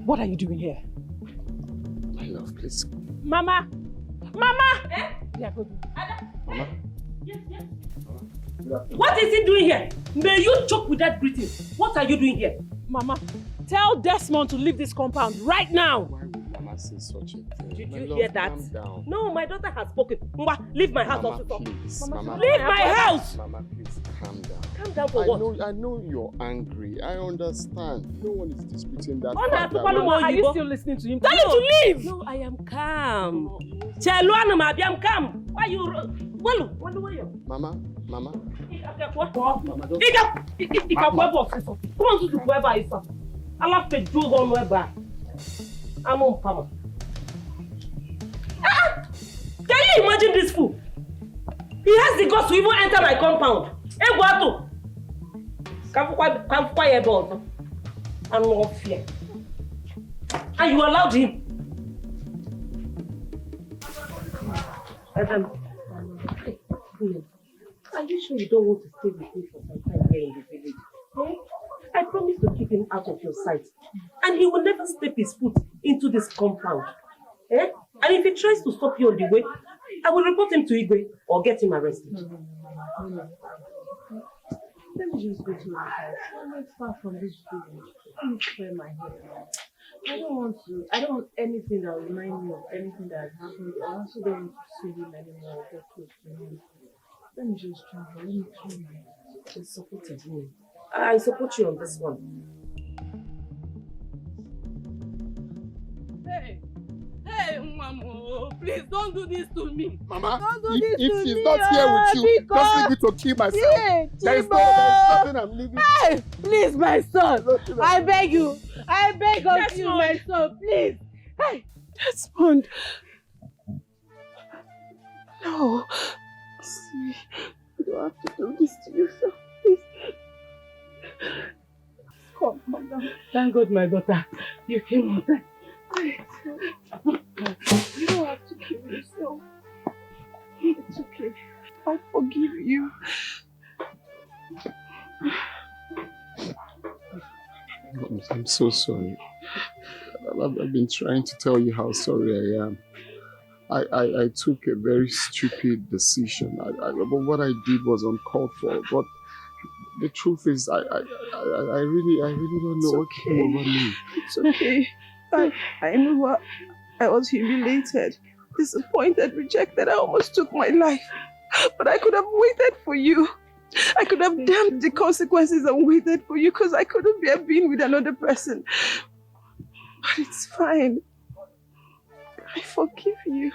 What are you doing here? My love, please. Mama, Mama! Eh? Yeah, go do. Mama? Yes. What is he doing here? May you choke with that greeting. What are you doing here? Mama, tell Desmond to leave this compound right now. Why would Mama say such a thing? Did My you love, hear that? Calm down. No, my daughter has spoken. Mwa, leave my house. Mama, please. Mama, leave my house! Mama, please, calm down. Calm down for what? I know you're angry. I understand. No one is disputing that Mama, fact. Are you still listening to him? Tell him to leave! No, I am calm. Cheluana, Mabi, I'm calm. Why you... Walu, where you? Mama. Come on, to whoever is up. I love to do on whoever. I'm on power. Can you imagine this fool? He has the guts to even enter my compound. Hey, Guato! Come quiet about. I'm not fear. And you allowed him. Adam. Are you sure you don't want to stay with me for some time here in the village? Eh? I promise to keep him out of your sight. And he will never step his foot into this compound. Eh? And if he tries to stop you on the way, I will report him to Igwe or get him arrested. Let me just go to my house. I'm not far from this village. Let me clear my head now. I don't want anything that will remind me of anything that has happened. I also don't want to see him anymore or get close to him. Let me just travel. Let me clear my head. Just support me. I support you on this one. Hey, Mama, please don't do this to me. Mama, don't do this if to she's me, not here with you, just leave me to kill myself. There's nothing I'm leaving. Hey, please, my son. I beg you. I beg of you, my son, please. Hey, Desmond. No. See, you don't have to do this to yourself, please. Come down. Thank God, my daughter. You came on time. You don't have to kill yourself. It's okay. I forgive you. I'm so sorry. I've been trying to tell you how sorry I am. I took a very stupid decision. But what I did was uncalled for. But the truth is, I really don't know what came over me. It's okay. I remember I was humiliated, disappointed, rejected. I almost took my life. But I could have waited for you. I could have damped the consequences and waited for you because I couldn't bear being with another person. But it's fine. I forgive you.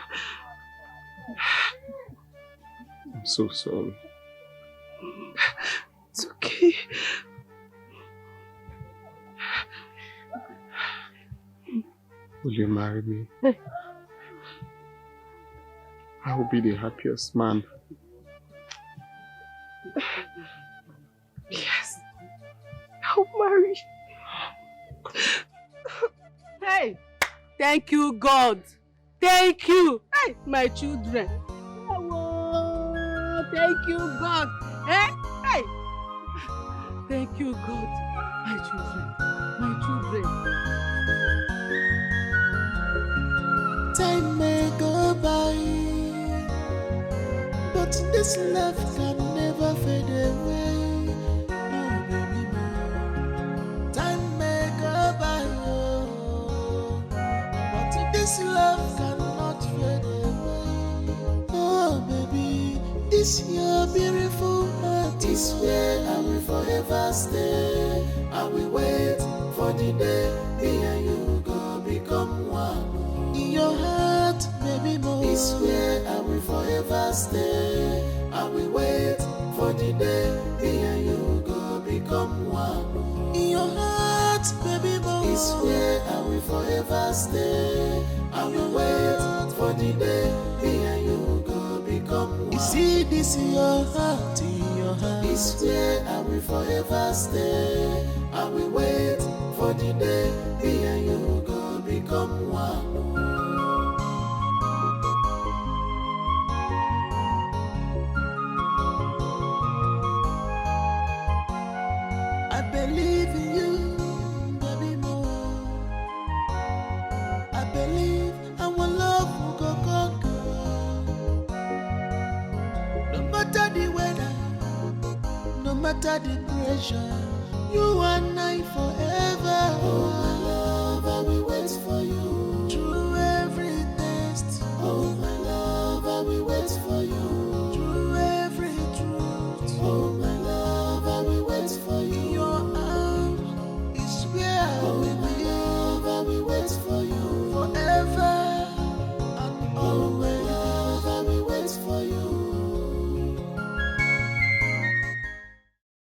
I'm so sorry. It's okay. Will you marry me? I will be the happiest man. Yes. I'll marry. Hey, thank you, God. Thank you. Hey, my children. Oh, thank you, God. Hey. Thank you, God. My children. My children. Time may go by, but this love can never fade away. Oh, baby, time may go by, oh, but this love cannot fade away. Oh, baby, this your beautiful heart is where I will forever stay. I will wait for the day me and you go become one. In your heart, baby, more is where I will forever stay. I will wait for the day me and you go become one. In your heart, baby, more is where I will forever stay. I will wait for the day me and you go become one. You see this in your heart, is where I will forever stay. I will wait for the day me and you go become one. I believe in you, baby, more. I believe our love will go conquer. matter the pressure. You and I forever. Oh